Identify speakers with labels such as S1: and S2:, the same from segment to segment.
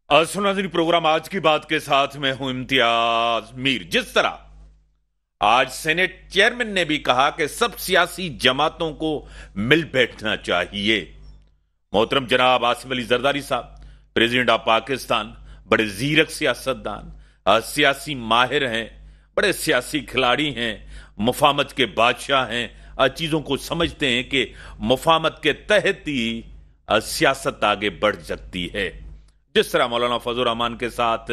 S1: सुनाज़रीन, programme आज की बात के साथ में हूं इम्तियाज मीर। जिस तरह आज सेनेट चेयरमैन ने भी कहा कि सब सियासी जमातों को मिल बैठना चाहिए। मोहतरम जनाब आसिफ अली जरदारी साहब, प्रेसिडेंट ऑफ पाकिस्तान, बड़े जीरक सियासतदान, सियासी माहिर हैं, बड़े सियासी खिलाड़ी हैं, मुफाहमत के बादशाह हैं, चीजों को समझते हैं कि मुफाहमत के तहत ही सियासत आगे बढ़ सकती है। जिस तरह मौलाना फजल रहमान के साथ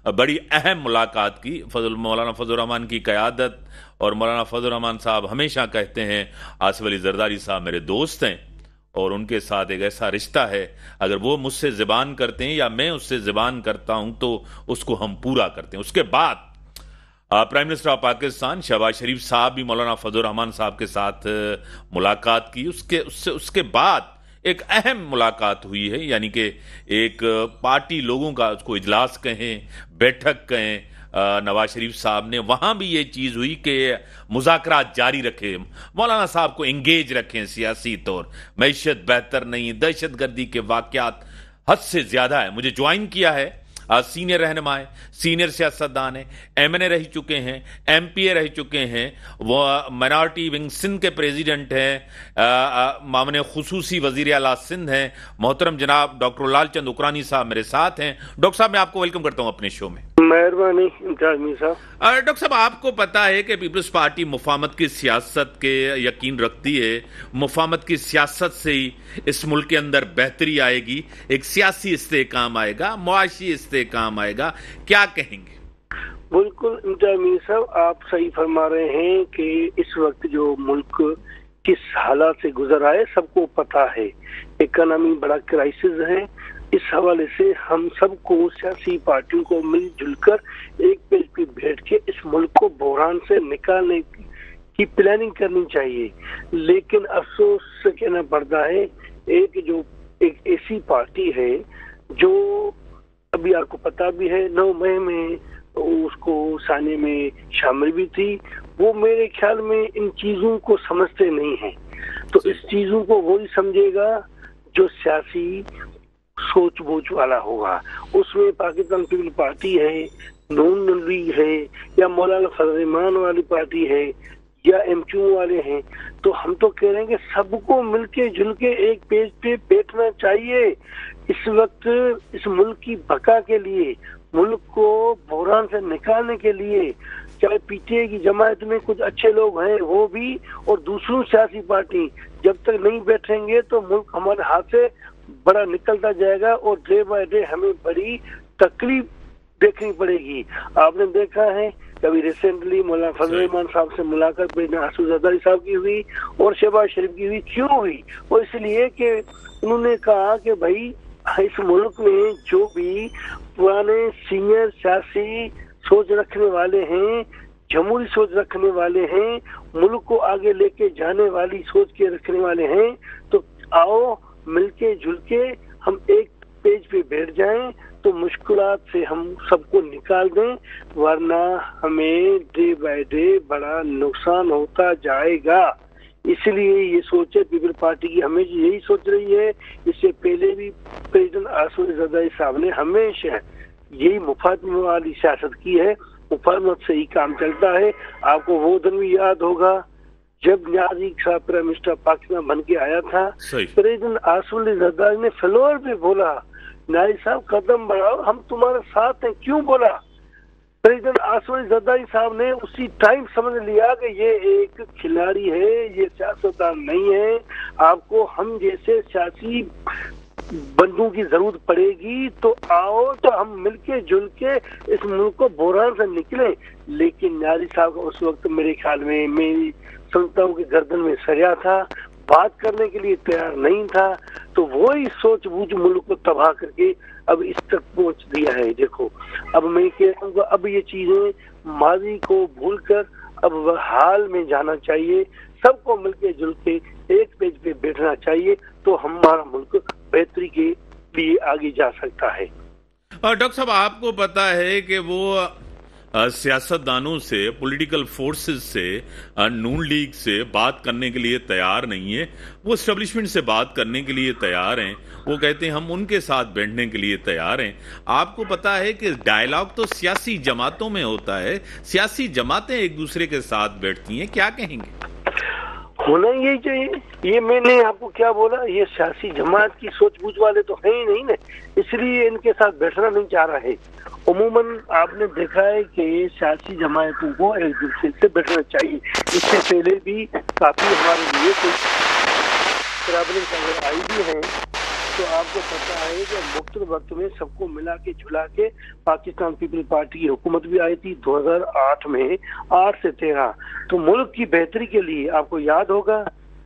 S1: बड़ी अहम मुलाकात की, मौलाना फजल रहमान की क़यादत, और मौलाना फजल रहमान साहब हमेशा कहते हैं आसिफ अली जरदारी साहब मेरे दोस्त हैं और उनके साथ एक ऐसा रिश्ता है, अगर वो मुझसे ज़बान करते हैं या मैं उससे ज़बान करता हूं तो उसको हम पूरा करते हैं। उसके बाद prime minister of Pakistan Shahbaz Sharif साहब भी मौलाना फजल रहमान साहब के साथ मुलाकात की। उसके बाद एक अहम मुलाकात हुई है, यानी कि एक पार्टी लोगों का उसको इजलास कहें, बैठक कहें, नवाज शरीफ साहब ने वहां भी ये चीज हुई कि मुज़ाकरात जारी रखें, मौलाना साहब को एंगेज रखें सियासी तौर। मैशत बेहतर नहीं, दहशतगर्दी के वाकयात हद से ज्यादा है। मुझे ज्वाइन किया है सीनियर रहनुमा है, सीनियर सियासतदान है, एमएनए रह चुके हैं, एमपीए रह चुके हैं, वो माइनॉरिटी विंग सिंध के प्रेसिडेंट हैं, मामले खुसूसी वजीर आला सिंध हैं, मोहतरम जनाब डॉक्टर लालचंद उकरानी साहब मेरे साथ हैं। डॉक्टर साहब, मैं आपको वेलकम करता हूं अपने शो में।
S2: मेहरबानी साहब।
S1: डॉक्टर साहब, आपको पता है कि पीपल्स पार्टी मुफाहमत की सियासत के यकीन रखती है। मुफाहमत की सियासत से ही इस मुल्क के अंदर बेहतरी आएगी, एक सियासी इस्तेहकाम आएगा, मुआशी इस्तेहकाम आएगा। क्या कहेंगे?
S2: बिल्कुल मीर साहब, आप सही फरमा रहे हैं कि इस वक्त जो मुल्क किस हालात से गुजर रहा है सबको पता है। इकोनॉमी बड़ा क्राइसिस है। इस हवाले से हम सबको सियासी पार्टियों को मिलजुल कर एक पेज पे बैठ के इस मुल्क को बहरान से निकालने की प्लानिंग करनी चाहिए। लेकिन अफसोस से कहना पड़ता है एक ऐसी पार्टी है जो अभी आपको पता भी है 9 मई में उसको साने में शामिल भी थी, वो मेरे ख्याल में इन चीजों को समझते नहीं है। तो इस चीजों को वही समझेगा जो सियासी सोच बूझ वाला होगा। उसमें पाकिस्तान पीपल पार्टी है, नून लीग है, या मौलाना फजल रहमान वाली पार्टी है, या एमक्यू वाले हैं। तो हम तो कह रहे हैं कि सबको मिलके जुलके एक पेज पे बैठना चाहिए। इस वक्त इस मुल्क की बका के लिए, मुल्क को बहरान से निकालने के लिए, चाहे पीटीआई की जमात में कुछ अच्छे लोग हैं वो भी, और दूसरी सियासी पार्टी जब तक नहीं बैठेंगे तो मुल्क हमारे हाथ से बड़ा निकलता जाएगा और डे बाय डे हमें बड़ी तकलीफ देखनी पड़ेगी। आपने देखा है कभी रिसेंटली मौलाना फजल रहमान साहब से मुलाकात प्रेसिडेंट आसिफ जरदारी साहब की हुई और शहबाज शरीफ की हुई। क्यों हुई? वो इसलिए कि उन्होंने कहा कि भाई इस मुल्क में जो भी पुराने सीनियर सियासी सोच रखने वाले हैं, जमहूरी सोच रखने वाले हैं, मुल्क को आगे लेके जाने वाली सोच के रखने वाले हैं, तो आओ मिलके जुलके हम एक पेज पे बैठ जाएं तो मुश्किलात से हम सबको निकाल दें, वरना हमें डे बाय डे बड़ा नुकसान होता जाएगा। इसलिए ये सोचे पीपल पार्टी की हमें यही सोच रही है। इससे पहले भी प्रेसिडेंट आसिफ अली जरदारी साहब ने हमेशा यही मुफाहमत वाली सियासत की है। मुफाहमत से ही काम चलता है। आपको वो दिन भी याद होगा जब न्याजी साहब प्राइम मिनिस्टर पाकिस्तान बन के आया था, प्रेसिडेंट आसिफ अली जरदारी ने फ्लोर पे बोला, न्याजी साहब कदम बढ़ाओ, हम तुम्हारे साथ हैं। क्यों बोला? प्रेसिडेंट आसिफ अली जरदारी साहब ने उसी टाइम समझ लिया कि ये एक खिलाड़ी है, ये सियासतदान नहीं है। आपको हम जैसे सियासी बंदों की जरूरत पड़ेगी तो आओ, तो हम मिलके जुल के इस मुल्क को बहरान से निकले। लेकिन न्याजी साहब उस वक्त मेरे ख्याल में, मेरी समझता हूँ कि गर्दन में सरिया था, बात करने के लिए तैयार नहीं था। तो वो ही सोच बूझ मुल्क को तबाह करके अब इस तक पहुंच दिया है। देखो, अब मैं कहता हूँ अब ये चीजें माजी को भूलकर अब हाल में जाना चाहिए। सबको मिलके जुलके एक पेज पे बैठना चाहिए, तो हमारा मुल्क बेहतरी के लिए आगे जा सकता है।
S1: और डॉक्टर साहब, आपको पता है कि वो सियासतदानों से, पॉलिटिकल फोर्सेस से, नून लीग से बात करने के लिए तैयार नहीं है। वो एस्टेब्लिशमेंट से बात करने के लिए तैयार हैं। वो कहते हैं हम उनके साथ बैठने के लिए तैयार हैं। आपको पता है कि डायलॉग तो सियासी जमातों में होता है, सियासी जमातें एक दूसरे के साथ बैठती हैं। क्या कहेंगे?
S2: होना यही चाहिए। ये मैंने आपको क्या बोला, ये सियासी जमात की सोच बूझ वाले तो है ही नहीं ना, इसलिए इनके साथ बैठना नहीं चाह रहा है। उमूमन आपने देखा है कि सियासी जमातों को एक दूसरे से बैठना चाहिए। इससे पहले भी काफी हमारे लिए कुछ ट्रैवलिंग अगर आई भी है तो आपको पता है कि मुख्तलिफ वक्त में सबको मिला के झुला के पाकिस्तान पीपल पार्टी की हुकूमत भी आई थी 2008 में, 8 से 13। तो मुल्क की बेहतरी के लिए आपको याद होगा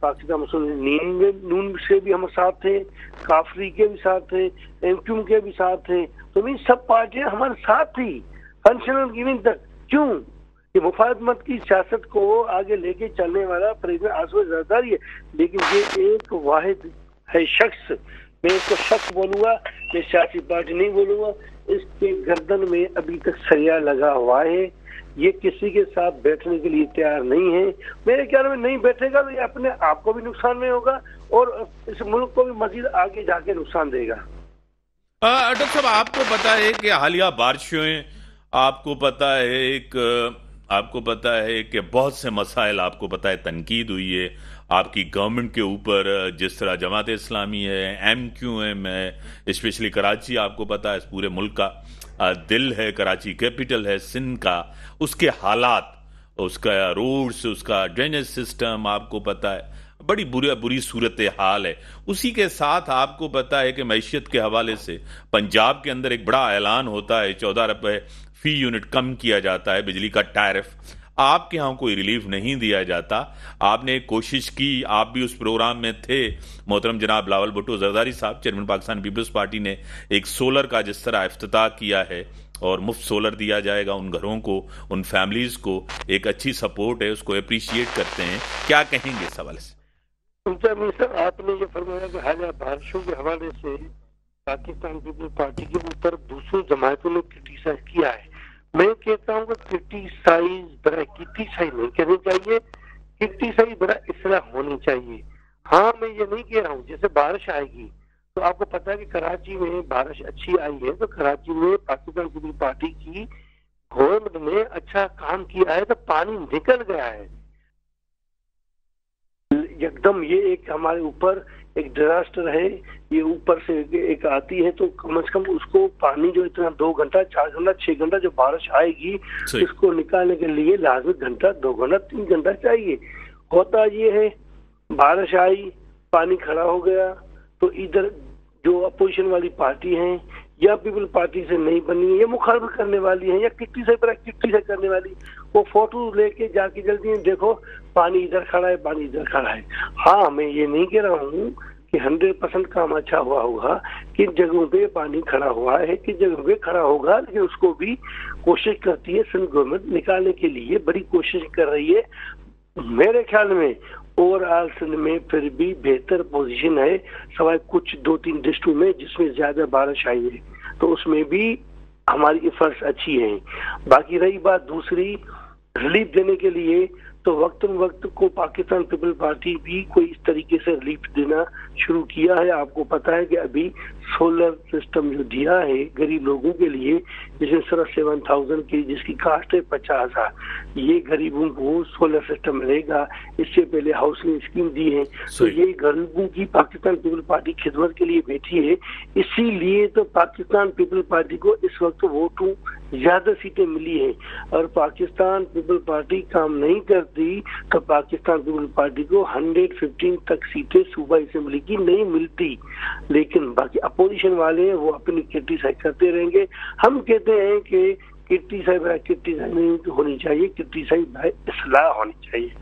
S2: पाकिस्तान मुस्लिम लीग नून से भी हम साथ थे, काफरी के भी साथ थे, एमक्यूएम के भी साथ थे। तो इन सब पार्टियां हमारे साथ थी फंक्शनल गिविंग तक। क्यों? ये मुफादमत की सियासत को आगे लेके चलने वाला प्रेसिडेंट आसिफ जरदारी है, लेकिन ये एक वाहिद है शख्स। मैं इसको शख्स बोलूंगा, मैं सियासी पार्टी नहीं बोलूंगा। इसके गर्दन में अभी तक सरिया लगा हुआ है। ये किसी के साथ बैठने के लिए तैयार नहीं है। मेरे ख्याल में नहीं बैठेगा तो ये अपने आप को भी नुकसान में होगा और इस मुल्क को भी मजीद आगे जाके नुकसान देगा।
S1: डॉक्टर साहब, आपको पता है कि हालिया बारिशें, आपको पता है कि बहुत से मसाइल, आपको पता है तनकीद हुई है आपकी गवर्नमेंट के ऊपर, जिस तरह जमात इस्लामी है, एमक्यूएम है, स्पेशली कराची, आपको पता है इस पूरे मुल्क का दिल है, कराची कैपिटल है सिंध का, उसके हालात, उसका रोड्स, उसका ड्रेनेज सिस्टम, आपको पता है बड़ी बुरी सूरत हाल है। उसी के साथ आपको पता है कि मैशियत के हवाले से पंजाब के अंदर एक बड़ा ऐलान होता है, 14 रुपए फी यूनिट कम किया जाता है बिजली का टैरिफ। आपके यहाँ कोई रिलीफ नहीं दिया जाता। आपने कोशिश की, आप भी उस प्रोग्राम में थे, मोहतरम जनाब बिलावल भुट्टो जरदारी साहब, चेयरमैन पाकिस्तान पीपल्स पार्टी ने एक सोलर का जिस तरह इफ्तिताह किया है और मुफ्त सोलर दिया जाएगा उन घरों को, उन फैमिलीज को, एक अच्छी सपोर्ट है, उसको अप्रिशिएट करते हैं। क्या कहेंगे इस हवाले से?
S2: सर, आपने ये फरमाया कि हालिया बारिशों के हवाले से पाकिस्तान पीपल्स पार्टी के ऊपर दूसरी जमातों ने क्रिटिसाइज किया है। मैं कहता हूँ कि क्रिटिसाइज नहीं करनी चाहिए, क्रिटिसाइज बड़ा इसलाह होनी चाहिए। हाँ, मैं ये नहीं कह रहा हूँ जैसे बारिश आएगी तो आपको पता है कि कराची में बारिश अच्छी आई है, तो कराची में पाकिस्तान पीपल्स पार्टी की गवर्नमेंट ने अच्छा काम किया है, तो पानी निकल गया है एकदम। ये एक हमारे ऊपर एक डिजास्टर है, ये ऊपर से एक आती है, तो कम से कम उसको पानी जो इतना 2 घंटा 4 घंटा 6 घंटा जो बारिश आएगी इसको निकालने के लिए लाजमी घंटा 2 घंटा 3 घंटा चाहिए। होता ये है बारिश आई, पानी खड़ा हो गया, तो इधर जो अपोजिशन वाली पार्टी है या पीपल पार्टी से नहीं बनी है या मुखालफत करने वाली है या किट्टी से करने वाली, वो फोटो लेके जाके जल्दी है, देखो पानी इधर खड़ा है, पानी इधर खड़ा है। हाँ, मैं ये नहीं कह रहा हूँ कि 100% काम अच्छा हुआ होगा, किन जगहों पे पानी खड़ा हुआ है, किन जगहों पे खड़ा होगा, लेकिन उसको भी कोशिश करती है सिंध गवर्नमेंट निकालने के लिए, बड़ी कोशिश कर रही है। मेरे ख्याल में ओवरऑल सिंध में फिर भी बेहतर पोजीशन है, सवाए कुछ 2-3 डिस्ट्रिक्ट में जिसमें ज्यादा बारिश आई है, तो उसमें भी हमारी एफर्ट्स अच्छी हैं। बाकी रही बात दूसरी, रिलीफ देने के लिए, तो वक्त को पाकिस्तान पीपल पार्टी भी कोई इस तरीके से रिलीफ देना शुरू किया है। आपको पता है कि अभी सोलर सिस्टम जो दिया है गरीब लोगों के लिए, जिसमें सिर्फ 7,000 की जिसकी कास्ट है 50,000, ये गरीबों को सोलर सिस्टम मिलेगा। इससे पहले हाउसिंग स्कीम दी है, तो ये गरीबों की पाकिस्तान पीपल पार्टी खिदमत के लिए बैठी है। इसीलिए तो पाकिस्तान पीपल पार्टी को इस वक्त वोटों ज्यादा सीटें मिली है, और पाकिस्तान पीपल पार्टी काम नहीं करती तो पाकिस्तान पीपल पार्टी को 115 तक सीटें सूबा असेंबली की नहीं मिलती। लेकिन बाकी अपोजिशन वाले वो अपनी क्रिटिसाइज करते रहेंगे। हम कहते हैं कि क्रिटिसाइज नहीं होनी चाहिए, क्रिटिसाइज इस्लाह होनी चाहिए।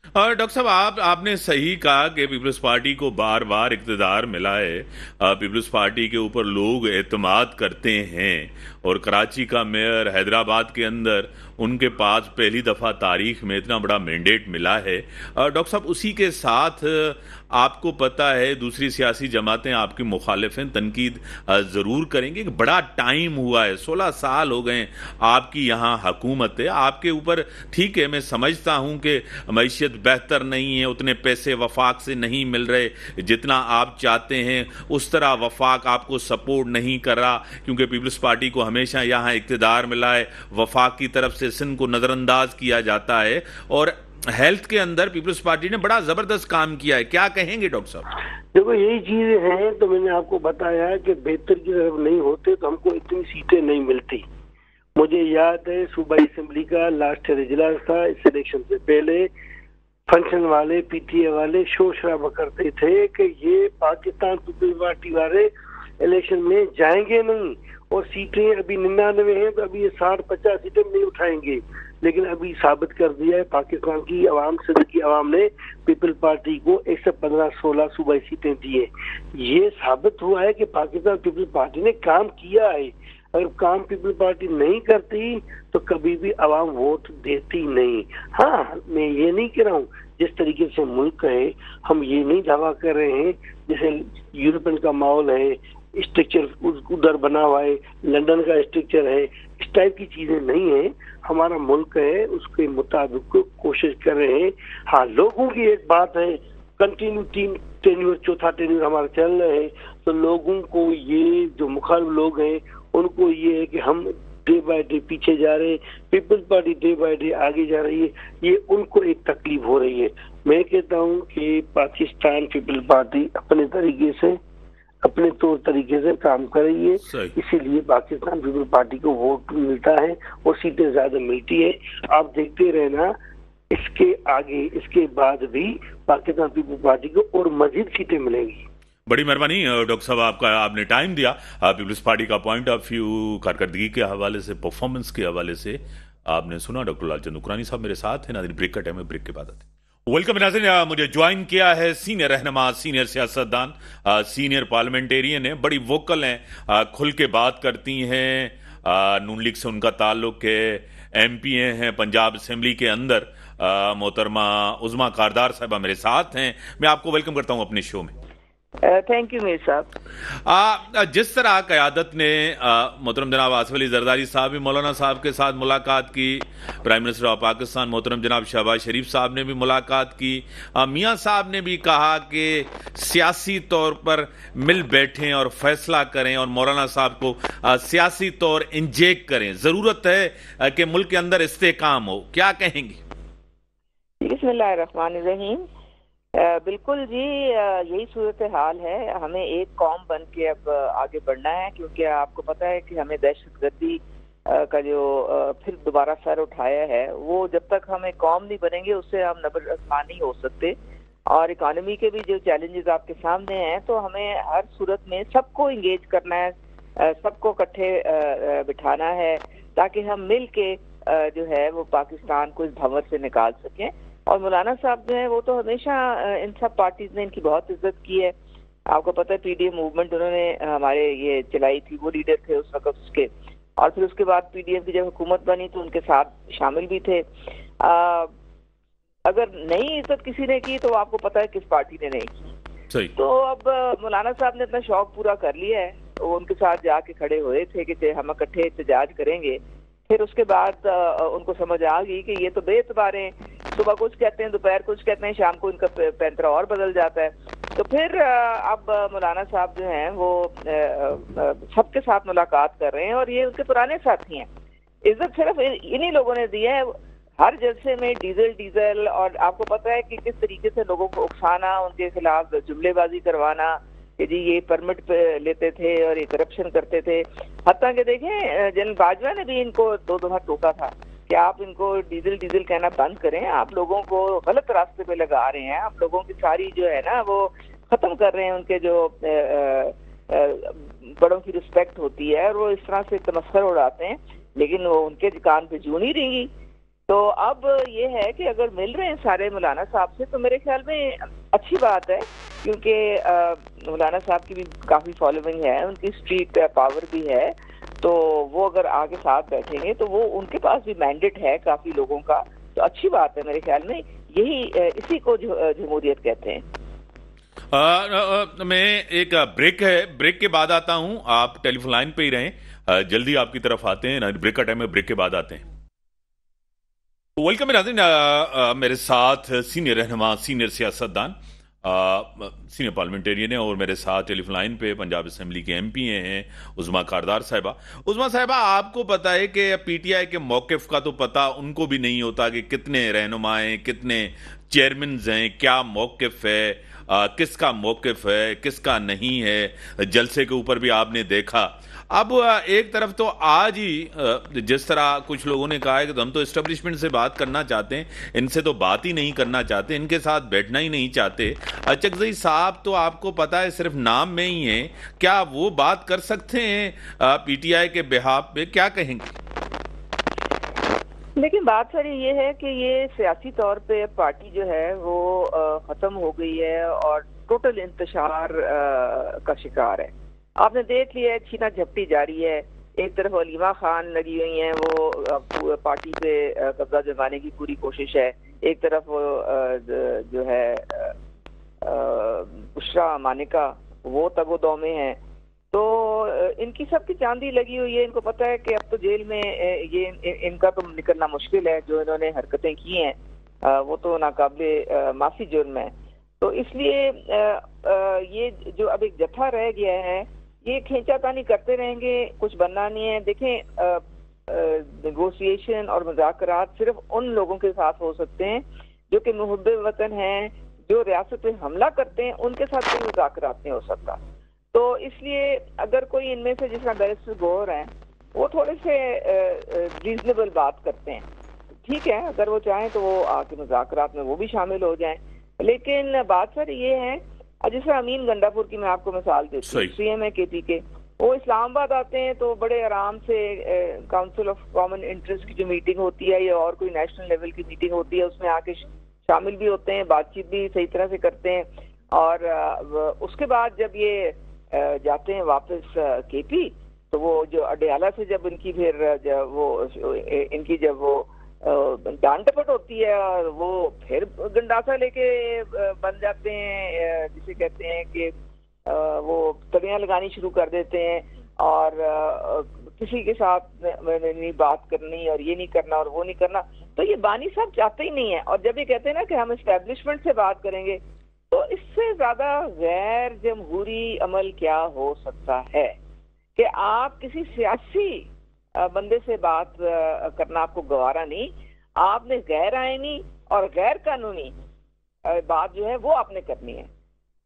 S1: और डॉक्टर साहब, आपने सही कहा कि पीपल्स पार्टी को बार बार इक़्तिदार मिला है, पीपल्स पार्टी के ऊपर लोग एतमाद करते हैं, और कराची का मेयर, हैदराबाद के अंदर उनके पास पहली दफा तारीख में इतना बड़ा मैंडेट मिला है। डॉक्टर साहब, उसी के साथ आपको पता है दूसरी सियासी जमातें आपकी मुखालिफिन तनकीद जरूर करेंगे कि बड़ा टाइम हुआ है, 16 साल हो गए आपकी यहाँ हुकूमत है, आपके ऊपर ठीक है, मैं समझता हूँ कि मईशत बेहतर नहीं है, उतने पैसे वफाक से नहीं मिल रहे जितना आप चाहते हैं, उस तरह वफाक आपको सपोर्ट नहीं कर रहा क्योंकि पीपल्स पार्टी को हमेशा यहाँ इक़्तिदार मिला है, वफाक की तरफ से सिंध को नज़रअंदाज किया जाता है, और हेल्थ के अंदर पीपल्स पार्टी ने बड़ा जबरदस्त काम किया है। क्या कहेंगे डॉक्टर साहब?
S2: देखो, यही चीजें हैं तो मैंने आपको बताया कि बेहतर की तरफ नहीं होते तो हमको इतनी सीटें नहीं मिलती। मुझे याद है सूबाई असेंबली का लास्ट इजलास था, इस इलेक्शन से पहले फंक्शन वाले पीटीए वाले शोर शराबा करते थे कि ये पाकिस्तान पीपल्स पार्टी वाले इलेक्शन में जाएंगे नहीं, और सीटें अभी 99 हैं तो अभी ये 60-50 सीटें नहीं उठाएंगे। लेकिन अभी साबित कर दिया है पाकिस्तान की आवाम, सदर की आवाम ने पीपल पार्टी को 115-16 सूबाई सीटें दी है। ये साबित हुआ है कि पाकिस्तान पीपल पार्टी ने काम किया है। अगर काम पीपल पार्टी नहीं करती तो कभी भी आवाम वोट देती नहीं। हाँ, मैं ये नहीं कह रहा हूँ जिस तरीके से मुल्क है, हम ये नहीं दावा कर रहे हैं जैसे यूरोपियन का माहौल है, स्ट्रक्चर उधर बना हुआ है, लंदन का स्ट्रक्चर है, इस टाइप की चीजें नहीं है। हमारा मुल्क है, उसके मुताबिक कोशिश कर रहे हैं। हाँ, लोगों की एक बात है, कंटिन्यू 3 टेन्यूर, चौथा टेन्यूर हमारा चल रहे हैं, तो लोगों को ये जो मुखालिफ लोग हैं उनको ये है कि हम डे बाय डे पीछे जा रहे हैं, people's party day by day आगे जा रही है, ये उनको एक तकलीफ हो रही है। मैं कहता हूँ कि पाकिस्तान पीपल्स पार्टी अपने तरीके से, अपने तौर तरीके से काम कर रही है, इसीलिए पाकिस्तान पीपल पार्टी को वोट मिलता है और सीटें ज्यादा मिलती है। आप देखते रहना, इसके आगे इसके बाद भी पाकिस्तान पीपल पार्टी को और मजीद सीटें मिलेंगी।
S1: बड़ी मेहरबानी डॉक्टर साहब, आपने टाइम दिया। पीपल्स पार्टी का पॉइंट ऑफ व्यू कारकर्दगी के हवाले से, परफॉर्मेंस के हवाले से आपने सुना। डॉक्टर लालचंद नुकरानी साहब मेरे साथ हैं। नाज़रीन, ब्रेक का टाइम है, ब्रेक के बाद आते हैं। वेलकम नाज़रीन, मुझे ज्वाइन किया है सीनियर रहनुमा, सीनियर सियासतदान, सीनियर पार्लियामेंटेरियन है, बड़ी वोकल हैं, खुल के बात करती हैं, नून लीग से उनका ताल्लुक है, MP हैं पंजाब असेंबली के अंदर, मोहतरमा उज़मा कारदार साहबा मेरे साथ हैं। मैं आपको वेलकम करता हूं अपने शो में।
S3: थैंक यू मीर साहब।
S1: जिस तरह क़यादत ने मोहतरम जनाब आसिफ अली जरदारी साहब भी मौलाना साहब के साथ मुलाकात की, प्राइम मिनिस्टर ऑफ पाकिस्तान मोहतरम जनाब शहबाज शरीफ साहब ने भी मुलाकात की, मियाँ साहब ने भी कहा कि सियासी तौर पर मिल बैठें और फैसला करें और मौलाना साहब को सियासी तौर इंजेक्ट करें, ज़रूरत है कि मुल्क के अंदर इस्तेकाम हो। क्या कहेंगी?
S3: बिस्मिल्लाहिर्रहमानिर्रहीम। बिल्कुल जी, यही सूरत हाल है। हमें एक कौम बन के अब आगे बढ़ना है, क्योंकि आपको पता है कि हमें दहशतगर्दी का जो फिर दोबारा सर उठाया है, वो जब तक हम एक कौम नहीं बनेंगे उससे हम नबर आसमान नहीं हो सकते। और इकॉनमी के भी जो चैलेंजेस आपके सामने हैं, तो हमें हर सूरत में सबको इंगेज करना है, सबको इकट्ठे बिठाना है, ताकि हम मिल के जो है वो पाकिस्तान को इस भंवर से निकाल सकें। और मौलाना साहब जो है वो तो हमेशा इन सब पार्टीज ने इनकी बहुत इज्जत की है। आपको पता है PDM मूवमेंट उन्होंने हमारे ये चलाई थी, वो लीडर थे उस वक्त उसके, और फिर उसके बाद PDM की जब हुकूमत बनी तो उनके साथ शामिल भी थे। अगर नई इज्जत किसी ने की तो आपको पता है किस पार्टी ने नहीं की।
S1: सही।
S3: तो अब मौलाना साहब ने अपना शौक पूरा कर लिया है, वो उनके साथ जाके खड़े हुए थे कि हम इकट्ठे एहतजाज करेंगे। फिर उसके बाद उनको समझ आ गई कि ये तो बेतबार हैं, सुबह कुछ कहते हैं, दोपहर कुछ कहते हैं, शाम को इनका पैंतरा और बदल जाता है। तो फिर अब मौलाना साहब जो हैं वो सबके साथ मुलाकात कर रहे हैं, और ये उनके पुराने साथी हैं। इज्जत सिर्फ इन्हीं लोगों ने दी है। हर जलसे में डीजल, और आपको पता है कि किस तरीके से लोगों को उकसाना, उनके खिलाफ जुमलेबाजी करवाना कि जी ये परमिट पे लेते थे और ये करप्शन करते थे। हत्ता कि देखें जनरल बाजवा ने भी इनको 2 दफा टोका था कि आप इनको डीजल कहना बंद करें, आप लोगों को गलत रास्ते पे लगा रहे हैं, आप लोगों की सारी जो है ना वो खत्म कर रहे हैं, उनके जो बड़ों की रिस्पेक्ट होती है, और वो इस तरह से तमस्खर उड़ाते हैं, लेकिन वो उनके कान पे जूं नहीं रहेंगी। तो अब ये है कि अगर मिल रहे हैं सारे मौलाना साहब से तो मेरे ख्याल में अच्छी बात है, क्योंकि मौलाना साहब की भी काफ़ी फॉलोइंग है, उनकी स्ट्रीट पावर भी है, तो वो अगर आगे साथ बैठेंगे तो वो उनके पास भी मैंडेट है काफी लोगों का, तो अच्छी बात है मेरे ख्याल में। यही इसी को जमहूरियत कहते हैं।
S1: मैं एक ब्रेक के बाद आता हूं, आप टेलीफोन लाइन पे ही रहें, जल्दी आपकी तरफ आते हैं। ब्रेक का टाइम है, ब्रेक के बाद आते हैं। वेलकम मेरे साथ सीनियर रहनुमा, सीनियर सियासतदान, सीनियर पार्लियामेंटेरियन है और मेरे साथ टेलीफोन लाइन पे पंजाब असेंबली के एमपी हैं उज़मा कारदार साहिबा। उज़मा साहिबा, आपको पता है कि पीटीआई के मौक़िफ़ का तो पता उनको भी नहीं होता कि कितने रहनुमाएं, कितने चेयरमैन हैं, क्या मौक़िफ़ है, किसका मौक़िफ़ है, किसका नहीं है। जलसे के ऊपर भी आपने देखा। अब एक तरफ तो आज ही जिस तरह कुछ लोगों ने कहा है कि हम तो एस्टेब्लिशमेंट से बात करना चाहते हैं, इनसे तो बात ही नहीं करना चाहते, इनके साथ बैठना ही नहीं चाहते। चकजई साहब तो आपको पता है सिर्फ नाम में ही है, क्या वो बात कर सकते हैं पीटीआई के बिहाफ पे? क्या कहेंगे?
S3: लेकिन बात सारी ये है कि ये सियासी तौर पे पार्टी जो है वो खत्म हो गई है और टोटल इंतशार का शिकार है। आपने देख लिया है, छीना झपटी जारी है। एक तरफ अलीमा खान लगी हुई हैं, वो पार्टी पे कब्जा जमाने की पूरी कोशिश है। एक तरफ जो है बुशरा मानिका, वो तगोदो में है। तो इनकी सबकी चांदी लगी हुई है। इनको पता है कि अब तो जेल में ये इनका तो निकलना मुश्किल है। जो इन्होंने हरकतें की हैं वो तो नाकाबिले माफी जुर्म है। तो इसलिए ये जो अब एक जत्था रह गया है, ये खींचातानी करते रहेंगे, कुछ बनना नहीं है। देखें, नेगोशिएशन और मुज़ाकरात सिर्फ उन लोगों के साथ हो सकते हैं जो कि मुहब्बे वतन हैं, जो रियासत पे हमला करते हैं, उनके साथ कोई मुज़ाकरात नहीं हो सकता। तो इसलिए अगर कोई इनमें से, जिसका बैरिस्टर गौहर हैं, वो थोड़े से रीजनेबल बात करते हैं, ठीक है, अगर वो चाहें तो वो आके मुज़ाकरात में वो भी शामिल हो जाएं। लेकिन बात सर ये है, जैसे अमीन गंडापुर की मैं आपको मिसाल देती हूँ, सीएम है केपी के, वो इस्लामाबाद आते हैं तो बड़े आराम से काउंसिल ऑफ कॉमन इंटरेस्ट की जो मीटिंग होती है या और कोई नेशनल लेवल की मीटिंग होती है, उसमें आके शामिल भी होते हैं, बातचीत भी सही तरह से करते हैं। और उसके बाद जब ये जाते हैं वापस केपी, तो वो जो अडयाला से जब इनकी जब वो डांट टपट होती है और वो फिर गंडासा लेके बन जाते हैं, जिसे कहते हैं कि वो तलियां लगानी शुरू कर देते हैं और किसी के साथ नहीं बात करनी और ये नहीं करना और वो नहीं करना। तो ये बानी साहब चाहते ही नहीं है। और जब ये कहते हैं ना कि हम एस्टेब्लिशमेंट से बात करेंगे, तो इससे ज्यादा गैर जमहूरी अमल क्या हो सकता है कि आप किसी सियासी बंदे से बात करना आपको गवारा नहीं, आपने गैर आईनी और गैर कानूनी बात जो है वो आपने करनी है।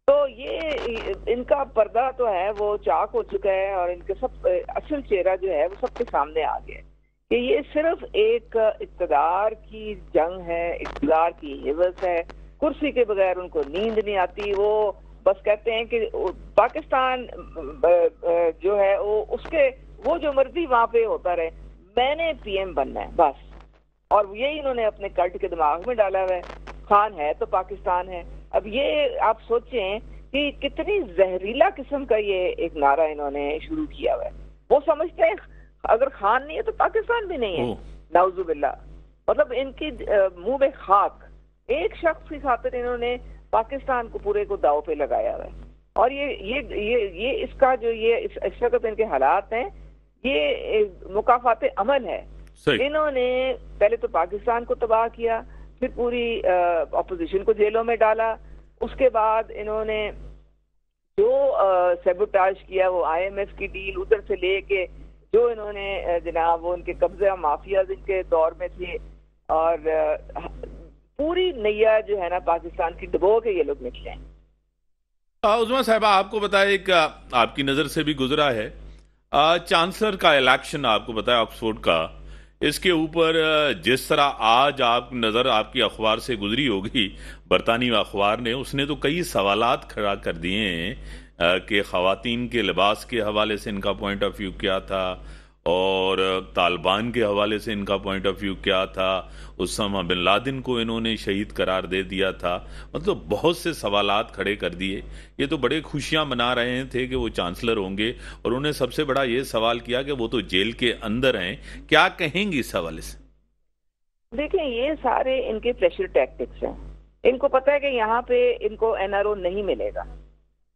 S3: तो ये इनका पर्दा तो है वो चाक हो चुका है और इनके सब असल चेहरा जो है वो सबके सामने आ गया है कि ये सिर्फ एक इक़्तिदार की जंग है, इक़्तिदार की हिवस है। कुर्सी के बगैर उनको नींद नहीं आती। वो बस कहते हैं कि पाकिस्तान जो है वो जो मर्जी वहां पे होता रहे, मैंने पीएम बनना है बस। और यही इन्होंने अपने कल्ट के दिमाग में डाला हुआ है। खान है तो पाकिस्तान है। अब ये आप सोचें कि कितनी जहरीला किस्म का ये एक नारा इन्होंने शुरू किया हुआ है। वो समझते हैं अगर खान नहीं है तो पाकिस्तान भी नहीं है, नाउजुबिल्ला। मतलब इनकी मुंह में खाक, एक शख्स की खातिर इन्होंने पाकिस्तान को पूरे को दाव पे लगाया हुआ है। और ये इसका जो ये इस वक्त इनके हालात हैं, ये मुकाफाते अमल है। इन्होंने पहले तो पाकिस्तान को तबाह किया, फिर पूरी अपोजिशन को जेलों में डाला। उसके बाद इन्होंने जो सैबोटाज किया, वो आईएमएफ की डील उधर से लेके जो इन्होंने जनाब वो उनके कब्जा माफिया इनके दौर में थे, और पूरी नैया जो है ना पाकिस्तान की डुबो के ये लोग निकले हैं।
S1: उज़मा साहिबा, आपको बताया एक आपकी नज़र से भी गुजरा है चांसलर का इलेक्शन, आपको बताया ऑक्सफोर्ड का, इसके ऊपर जिस तरह आज आप नज़र आपकी अखबार से गुजरी होगी, बरतानी अखबार ने, उसने तो कई सवालात खड़ा कर दिए हैं कि ख़वातीन के लिबास के हवाले से इनका पॉइंट ऑफ व्यू क्या था, और तालिबान के हवाले से इनका पॉइंट ऑफ व्यू क्या था, उसामा बिन लादेन को इन्होंने शहीद करार दे दिया था। मतलब बहुत से सवालात खड़े कर दिए। ये तो बड़े खुशियां मना रहे थे कि वो चांसलर होंगे, और उन्होंने सबसे बड़ा ये सवाल किया कि वो तो जेल के अंदर हैं। क्या कहेंगी इस हवाले से?
S3: देखिए, ये सारे इनके प्रेशर टैक्टिक्स हैं। इनको पता है कि यहाँ पे इनको एनआरओ नहीं मिलेगा,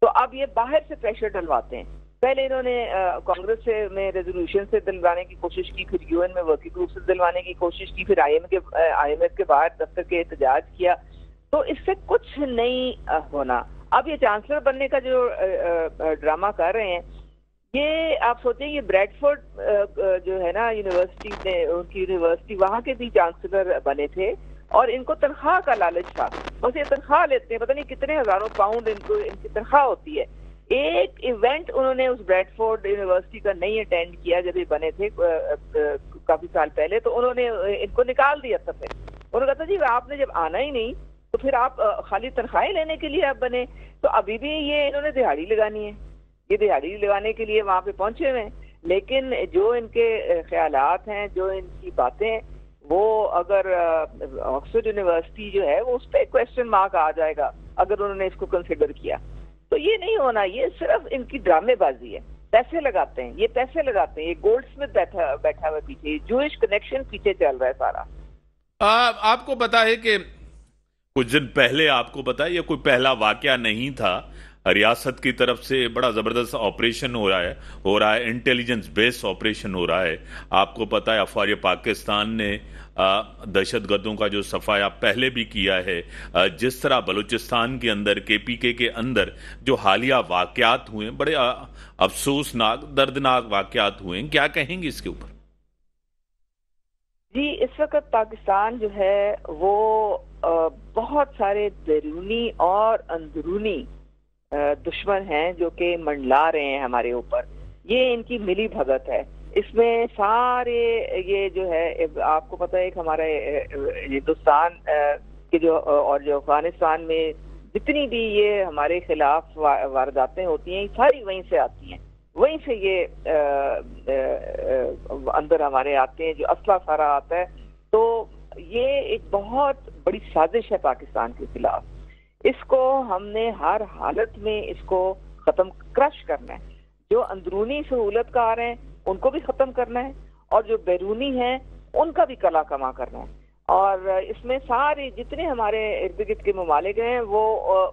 S3: तो अब ये बाहर से प्रेशर डलवाते हैं। पहले इन्होंने कांग्रेस से में रेजोल्यूशन से दिलवाने की कोशिश की, फिर यूएन में वर्किंग ग्रुप से दिलवाने की कोशिश की, फिर आईएमएफ के बाहर दफ्तर के एहतजाज किया। तो इससे कुछ नहीं होना। अब ये चांसलर बनने का जो ड्रामा कर रहे हैं, ये आप सोचें, ये ब्रैडफोर्ड जो है ना यूनिवर्सिटी में, उनकी यूनिवर्सिटी, वहां के भी चांसलर बने थे, और इनको तनख्वाह का लालच था। बस ये तनख्वाह लेते हैं, पता नहीं कितने हजारों पाउंड इनकी तनख्वाह होती है। एक इवेंट उन्होंने उस ब्रैडफोर्ड यूनिवर्सिटी का नहीं अटेंड किया जब ये बने थे काफी साल पहले, तो उन्होंने इनको निकाल दिया था। फिर उन्होंने कहा था जी आपने जब आना ही नहीं तो फिर आप खाली तनख्वाहें लेने के लिए आप बने। तो अभी भी ये इन्होंने दिहाड़ी लगानी है, ये दिहाड़ी लगाने के लिए वहां पे पहुंचे हुए हैं। लेकिन जो इनके ख्यालात हैं, जो इनकी बातें, वो अगर ऑक्सफोर्ड यूनिवर्सिटी जो है वो उस पर क्वेश्चन मार्क आ जाएगा अगर उन्होंने इसको कंसिडर किया। तो ये नहीं होना, ये सिर्फ इनकी ड्रामेबाजी है। पैसे लगाते हैं, ये पैसे लगाते हैं। ये गोल्डस्मिथ बैठा हुआ पीछे, जूइश कनेक्शन पीछे चल रहा है सारा।
S1: आपको पता है कि कुछ दिन पहले, आपको पता है, ये कोई पहला वाकया नहीं था। रियासत की तरफ से बड़ा जबरदस्त ऑपरेशन हो रहा है, इंटेलिजेंस बेस्ड ऑपरेशन हो रहा है। आपको पता है अफवाज पाकिस्तान ने दहशतगर्दों का जो सफाया पहले भी किया है। जिस तरह बलूचिस्तान के अंदर, केपीके के अंदर जो हालिया वाकयात हुए, बड़े अफसोसनाक, दर्दनाक वाकयात हुए, क्या कहेंगे इसके ऊपर?
S3: जी, इस वक्त पाकिस्तान जो है वो बहुत सारे बैरूनी और अंदरूनी दुश्मन हैं जो कि मंडला रहे हैं हमारे ऊपर। ये इनकी मिली भगत है। इसमें सारे ये जो है, आपको पता है, एक हमारे हिंदुस्तान के जो और जो अफगानिस्तान में जितनी भी ये हमारे खिलाफ वारदातें होती हैं, सारी वहीं से आती हैं। वहीं से ये अंदर हमारे आते हैं, जो असला सारा आता है। तो ये एक बहुत बड़ी साजिश है पाकिस्तान के खिलाफ। इसको हमने हर हालत में इसको खत्म, क्रश करना है। जो अंदरूनी सहूलतकार हैं उनको भी खत्म करना है, और जो बैरूनी हैं उनका भी कला कमा करना है। और इसमें सारे जितने हमारे इर्द गिर्द के ममालिक हैं, वो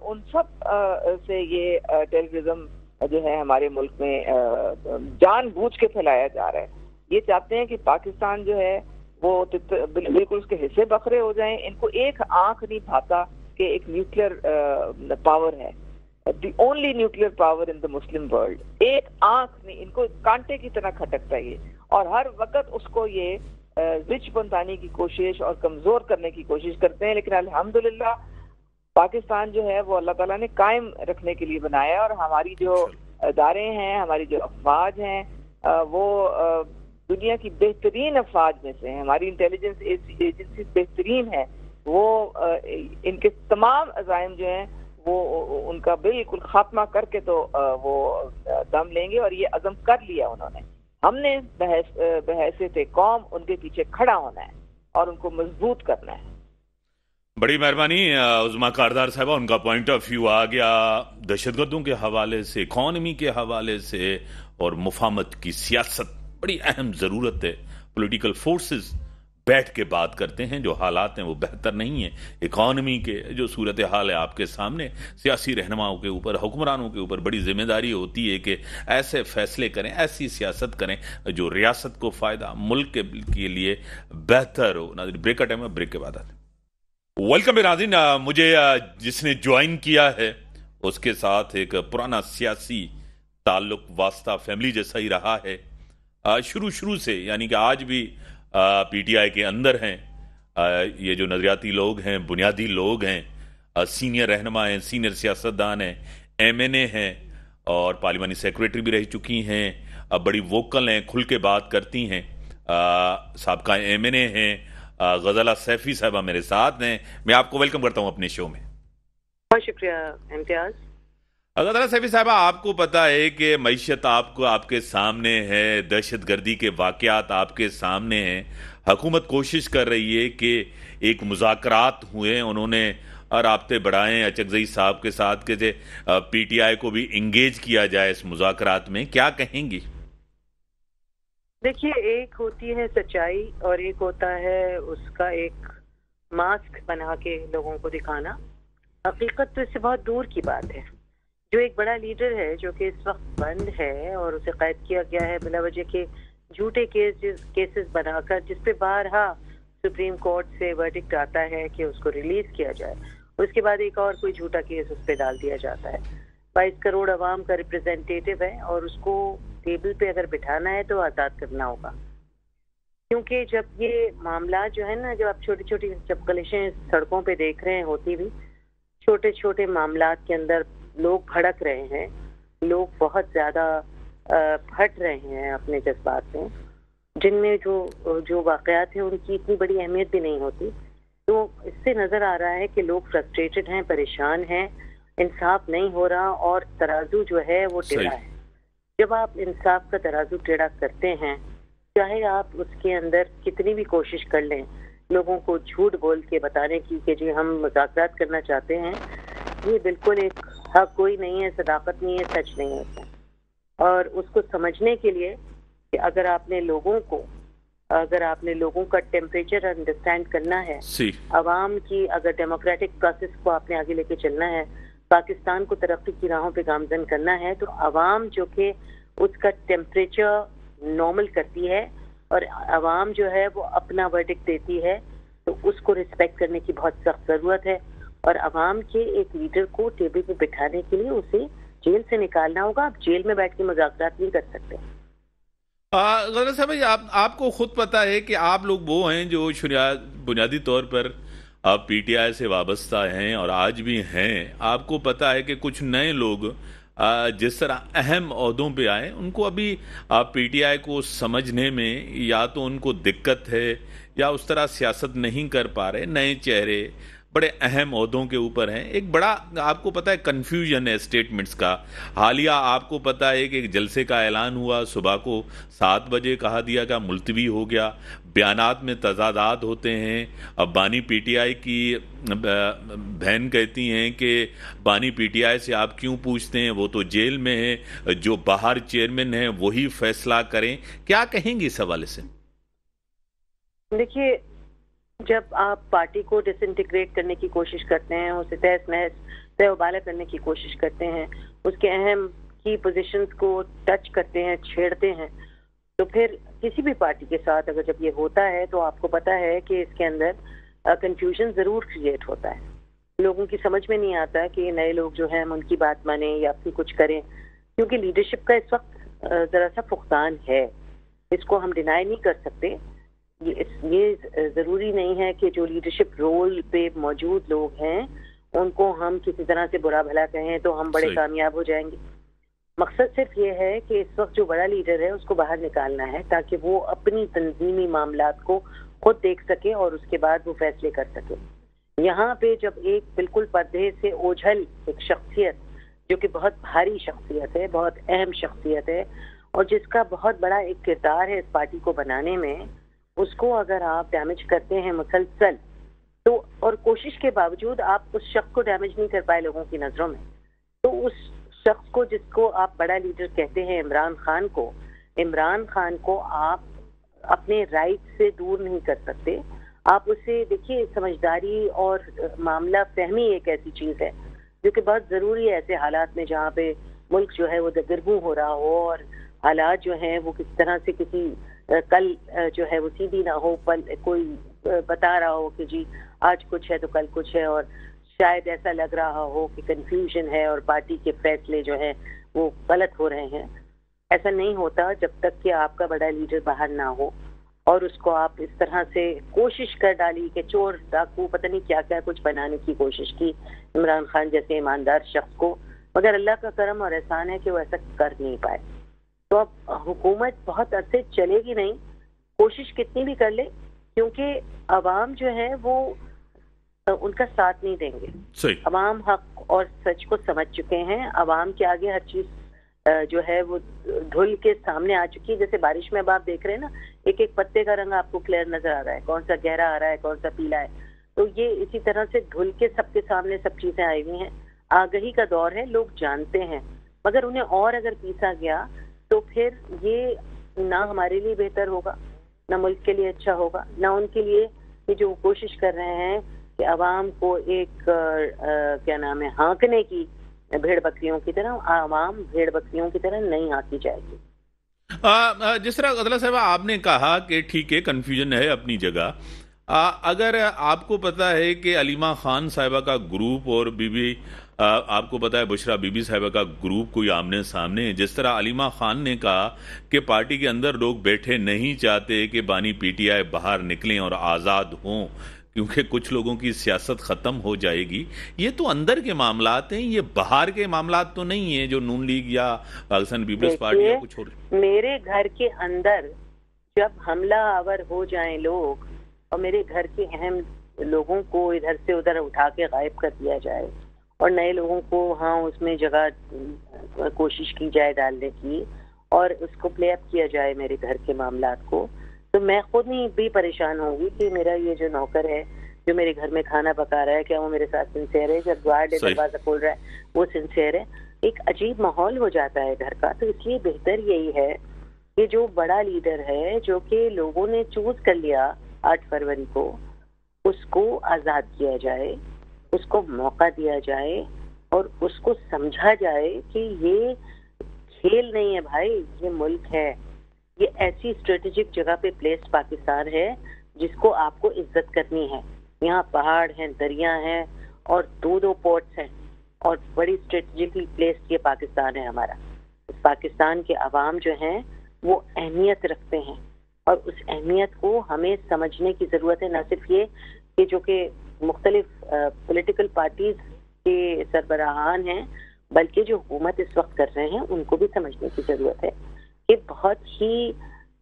S3: उन सब से ये टेररिज्म जो है हमारे मुल्क में जानबूझ के फैलाया जा रहा है। ये चाहते हैं कि पाकिस्तान जो है वो बिल्कुल उसके हिस्से बखरे हो जाएं। इनको एक आंख नहीं भाता कि एक न्यूक्लियर पावर है, the only nuclear power in the Muslim world. एक आंख नहीं, इनको कांटे की तरह खटकता है ये, और हर वक्त उसको ये रिच बनाने की कोशिश और कमजोर करने की कोशिश करते हैं। लेकिन अल्हम्दुलिल्लाह पाकिस्तान जो है वो अल्लाह ताला ने कायम रखने के लिए बनाया है, और हमारी जो अदारे हैं, हमारी जो अफवाज हैं, वो दुनिया की बेहतरीन अफवाज में से हैं। हमारी इंटेलिजेंस एजेंसी बेहतरीन है। वो इनके तमाम अज़ाइम जो हैं वो उनका बिल्कुल खात्मा करके तो वो दम लेंगे, और ये अज़म कर लिया उन्होंने। हमने बहैसियत कौम उनके पीछे खड़ा होना है और उनको मजबूत करना है।
S1: बड़ी मेहरबानी उज़मा कारदार साहबा, उनका पॉइंट ऑफ व्यू आ गया दहशतगर्दों के हवाले से, इकॉनमी के हवाले से, और मुफाहमत की सियासत बड़ी अहम ज़रूरत है। पॉलिटिकल फोर्सेस बैठ के बात करते हैं, जो हालात हैं वो बेहतर नहीं है। इकॉनमी के जो सूरत हाल है आपके सामने, सियासी रहनुमाओं के ऊपर, हुक्मरानों के ऊपर बड़ी जिम्मेदारी होती है कि ऐसे फैसले करें, ऐसी सियासत करें जो रियासत को फ़ायदा, मुल्क के लिए बेहतर हो। नाज़रीन, ब्रेक का टाइम है, ब्रेक के बाद आते हैं। वेलकम नाज़रीन, मुझे जिसने ज्वाइन किया है उसके साथ एक पुराना सियासी ताल्लुक, वास्ता फैमिली जैसा ही रहा है शुरू से, यानी कि आज भी पीटीआई के अंदर हैं। ये जो नजरियाती लोग हैं, बुनियादी लोग हैं, सीनियर रहनुमा हैं, सीनियर सियासतदान हैं, एमएनए हैं, और पार्लिमानी सेक्रेटरी भी रह चुकी हैं। बड़ी वोकल हैं, खुल के बात करती हैं। साबका एमएनए हैं गज़ला सैफी साहबा मेरे साथ हैं। मैं आपको वेलकम करता हूं अपने शो में।
S4: बहुत शुक्रिया इम्तियाज।
S1: अगर सैफी साहबा, आपको पता है कि मईशत आपको आपके सामने है, दहशतगर्दी के वाकयात आपके सामने हैं, हुकूमत कोशिश कर रही है कि एक मुज़ाकरात हुए, उन्होंने राब्ते बढ़ाएं अचकजई साहब के साथ कि पीटीआई को भी इंगेज किया जाए इस मुज़ाकरात में, क्या कहेंगी?
S4: देखिए, एक होती है सच्चाई और एक होता है उसका एक मास्क बना के लोगों को दिखाना। हकीकत तो इससे बहुत दूर की बात है। जो एक बड़ा लीडर है जो कि इस वक्त बंद है और उसे कैद किया गया है बिला वजह के झूठे केसेस बनाकर, जिसपे बारहा सुप्रीम कोर्ट से वर्डिक्ट आता है कि उसको रिलीज किया जाए, उसके बाद एक और कोई झूठा केस उस पर डाल दिया जाता है। 22 करोड़ अवाम का रिप्रेजेंटेटिव है और उसको टेबल पे अगर बिठाना है तो आज़ाद करना होगा। क्योंकि जब ये मामला जो है ना, जब आप छोटी छोटी जब कलिशें सड़कों पे देख रहे हैं होती भी, छोटे छोटे मामला के अंदर लोग भड़क रहे हैं, लोग बहुत ज्यादा फट रहे हैं अपने जज्बात में, जिनमें जो वाकयात हैं उनकी इतनी बड़ी अहमियत भी नहीं होती। तो इससे नजर आ रहा है कि लोग फ्रस्ट्रेटेड हैं, परेशान हैं, इंसाफ नहीं हो रहा और तराजू जो है वो टेढ़ा है। जब आप इंसाफ का तराजू टेढ़ा करते हैं, चाहे आप उसके अंदर कितनी भी कोशिश कर लें लोगों को झूठ बोल के बताने की कि जी हम मुज़ाकरात करना चाहते हैं, ये बिल्कुल एक हक कोई नहीं है, सदाकत नहीं है, सच नहीं है। और उसको समझने के लिए कि अगर आपने लोगों का टेम्परेचर अंडरस्टैंड करना है, अवाम की अगर डेमोक्रेटिक प्रोसेस को आपने आगे लेके चलना है, पाकिस्तान को तरक्की की राहों पे गामजन करना है, तो अवाम जो कि उसका टेम्परेचर नॉर्मल करती है और अवाम जो है वो अपना वर्डिक्ट देती है, तो उसको रिस्पेक्ट करने की बहुत सख्त जरूरत है। और अवाम के एक लीडर को टेबल पे बिठाने के लिए उसे जेल से निकालना होगा। आप जेल में बैठ के मुज़ाकरात नहीं कर सकते।
S1: गदर साहब, आपको खुद पता है कि आप लोग वो हैं जो बुनियादी तौर पर आप पीटीआई से वाबस्ता हैं और आज भी हैं। आपको पता है कि कुछ नए लोग जिस तरह अहम ओहदों पे आए, उनको अभी आप पीटीआई को समझने में या तो उनको दिक्कत है या उस तरह सियासत नहीं कर पा रहे। नए चेहरे बड़े अहम ओहदों के ऊपर हैं। एक बड़ा आपको पता है कन्फ्यूजन है स्टेटमेंट्स का। हालिया आपको पता है कि एक जलसे का ऐलान हुआ, सुबह को 7 बजे कहा दिया कि मुलतवी हो गया। बयानात में तजादात होते हैं। अब बानी पीटीआई की बहन कहती हैं कि बानी पीटीआई से आप क्यों पूछते हैं, वो तो जेल में है, जो बाहर चेयरमैन है वही फैसला करें। क्या कहेंगी इस हवाले से?
S4: देखिए, जब आप पार्टी को डिसइंटीग्रेट करने की कोशिश करते हैं, उसे तहस नहस तहबाला करने की कोशिश करते हैं, उसके अहम की पोजीशंस को टच करते हैं, छेड़ते हैं, तो फिर किसी भी पार्टी के साथ अगर जब ये होता है तो आपको पता है कि इसके अंदर कंफ्यूजन जरूर क्रिएट होता है। लोगों की समझ में नहीं आता कि नए लोग जो हैं हम उनकी बात माने या फिर कुछ करें, क्योंकि लीडरशिप का इस वक्त जरा सा फुकदान है, इसको हम डिनाई नहीं कर सकते। ये जरूरी नहीं है कि जो लीडरशिप रोल पे मौजूद लोग हैं उनको हम किसी तरह से बुरा भला कहें तो हम बड़े कामयाब हो जाएंगे। मकसद सिर्फ ये है कि इस वक्त जो बड़ा लीडर है उसको बाहर निकालना है ताकि वो अपनी तंजीमी मामलात को खुद देख सके और उसके बाद वो फैसले कर सके। यहाँ पे जब एक बिल्कुल पर्दे से ओझल एक शख्सियत जो कि बहुत भारी शख्सियत है, बहुत अहम शख्सियत है और जिसका बहुत बड़ा एक किरदार है इस पार्टी को बनाने में, उसको अगर आप डैमेज करते हैं मुसलसल, तो और कोशिश के बावजूद आप उस शख्स को डैमेज नहीं कर पाए लोगों की नजरों में, तो उस शख्स को जिसको आप बड़ा लीडर कहते हैं इमरान खान को आप अपने राइट से दूर नहीं कर सकते। आप उसे देखिए, समझदारी और मामला फहमी एक ऐसी चीज है जो कि बहुत जरूरी है ऐसे हालात में जहाँ पे मुल्क जो है वो दगरगू हो रहा हो और हालात जो हैं वो किस तरह से किसी कल जो है वो सीधी ना हो, कोई बता रहा हो कि जी आज कुछ है तो कल कुछ है, और शायद ऐसा लग रहा हो कि कंफ्यूजन है और पार्टी के फैसले जो हैं वो गलत हो रहे हैं। ऐसा नहीं होता जब तक कि आपका बड़ा लीडर बाहर ना हो और उसको आप इस तरह से कोशिश कर डाली कि चोर डाकू पता नहीं क्या क्या कुछ बनाने की कोशिश की इमरान खान जैसे ईमानदार शख्स को, मगर अल्लाह का करम और एहसान है कि वो ऐसा कर नहीं पाए। तो अब हुकूमत बहुत अरसे चलेगी नहीं, कोशिश कितनी भी कर ले, क्योंकि अवाम जो है वो उनका साथ नहीं देंगे।
S1: सही।
S4: अवाम हक और सच को समझ चुके हैं, अवाम के आगे हर चीज जो है वो धुल के सामने आ चुकी है। जैसे बारिश में अब आप देख रहे हैं ना, एक एक पत्ते का रंग आपको क्लियर नजर आ रहा है, कौन सा गहरा आ रहा है, कौन सा पीला है। तो ये इसी तरह से धुल के सबके सामने सब चीजें आई हुई हैं। आगही का दौर है, लोग जानते हैं, मगर उन्हें और अगर पीसा गया तो फिर ये ना हमारे लिए बेहतर होगा, ना मुल्क के लिए अच्छा होगा, ना उनके लिए ये जो कोशिश कर रहे हैं कि अवाम को एक क्या नाम है, हाँकने की, भेड़ बकरियों की तरह, आवाम भेड़ बकरियों की तरह नहीं हाँकी जाएगी।
S1: जिस तरह गदला साहब आपने कहा कि ठीक है, कंफ्यूजन है अपनी जगह। अगर आपको पता है कि अलीमा खान साहिबा का ग्रुप और बीबी आपको पता है बुशरा बीबी साहिबा का ग्रुप कोई आमने सामने, जिस तरह अलीमा खान ने कहा कि पार्टी के अंदर लोग बैठे नहीं चाहते कि बानी पीटीआई बाहर निकलें और आज़ाद हों क्योंकि कुछ लोगों की सियासत खत्म हो जाएगी। ये तो अंदर के मामलात हैं, ये बाहर के मामलात तो नहीं है जो नून लीग या पाकिस्तान पीपल्स पार्टी या कुछ और।
S4: मेरे घर के अंदर जब हमला आवर हो जाएं लोग और मेरे घर के अहम लोगों को इधर से उधर उठा के गायब कर दिया जाए और नए लोगों को हाँ उसमें जगह कोशिश की जाए डालने की और उसको प्ले अप किया जाए मेरे घर के मामलात को, तो मैं खुद नहीं भी परेशान होंगी कि मेरा ये जो नौकर है जो मेरे घर में खाना पका रहा है, क्या वो मेरे साथ सिंसियर है, जब दरवाजा खोल रहा है वो सिंसियर है। एक अजीब माहौल हो जाता है घर का। तो इसलिए बेहतर यही है कि जो बड़ा लीडर है जो कि लोगों ने चूज कर लिया 8 फरवरी को, उसको आजाद किया जाए, उसको मौका दिया जाए और उसको समझा जाए कि ये खेल नहीं है भाई, ये मुल्क है, ये ऐसी स्ट्रेटेजिक जगह पे प्लेस्ड पाकिस्तान है जिसको आपको इज्जत करनी है। यहाँ पहाड़ हैं, दरिया हैं और 2 पोर्ट्स हैं और बड़ी स्ट्रेटेजिकली प्लेस्ड ये पाकिस्तान है हमारा। इस पाकिस्तान के अवाम जो हैं वो अहमियत रखते हैं और उस अहमियत को हमें समझने की जरूरत है। न सिर्फ ये कि जो कि मुख्तलिफ पॉलिटिकल पार्टीज के सरबराहान हैं, बल्कि जो हुकूमत इस वक्त कर रहे हैं उनको भी समझने की जरूरत है कि बहुत ही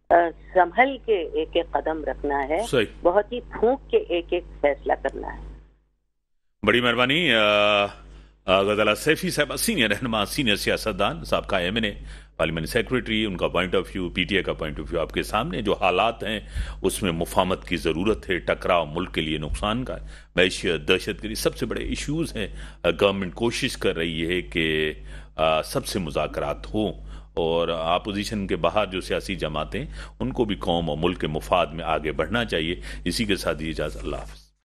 S4: संभल के एक एक कदम रखना है, बहुत ही फूंक के एक एक फैसला करना है।
S1: बड़ी मेहरबानी गज़ला सैफी साहब, सीनियर रहनुमा, सीनियर सियासतदान, साबका एमएनए, पार्लियामेंट सेक्रेटरी, उनका पॉइंट ऑफ व्यू, पीटीआई का पॉइंट ऑफ व्यू आपके सामने। जो हालात हैं उसमें मुफाहमत की ज़रूरत है, टकराव मुल्क के लिए नुकसान का, मैशियत, दहशतगर्दी सबसे बड़े इश्यूज़ हैं। गवर्नमेंट कोशिश कर रही है कि सबसे मुज़ाकरात हो और अपोजिशन के बाहर जो सियासी जमातें उनको भी कौम और मुल्क के मुफाद में आगे बढ़ना चाहिए। इसी के साथ ये इजाज़त, अल्लाह हाफ़िज़।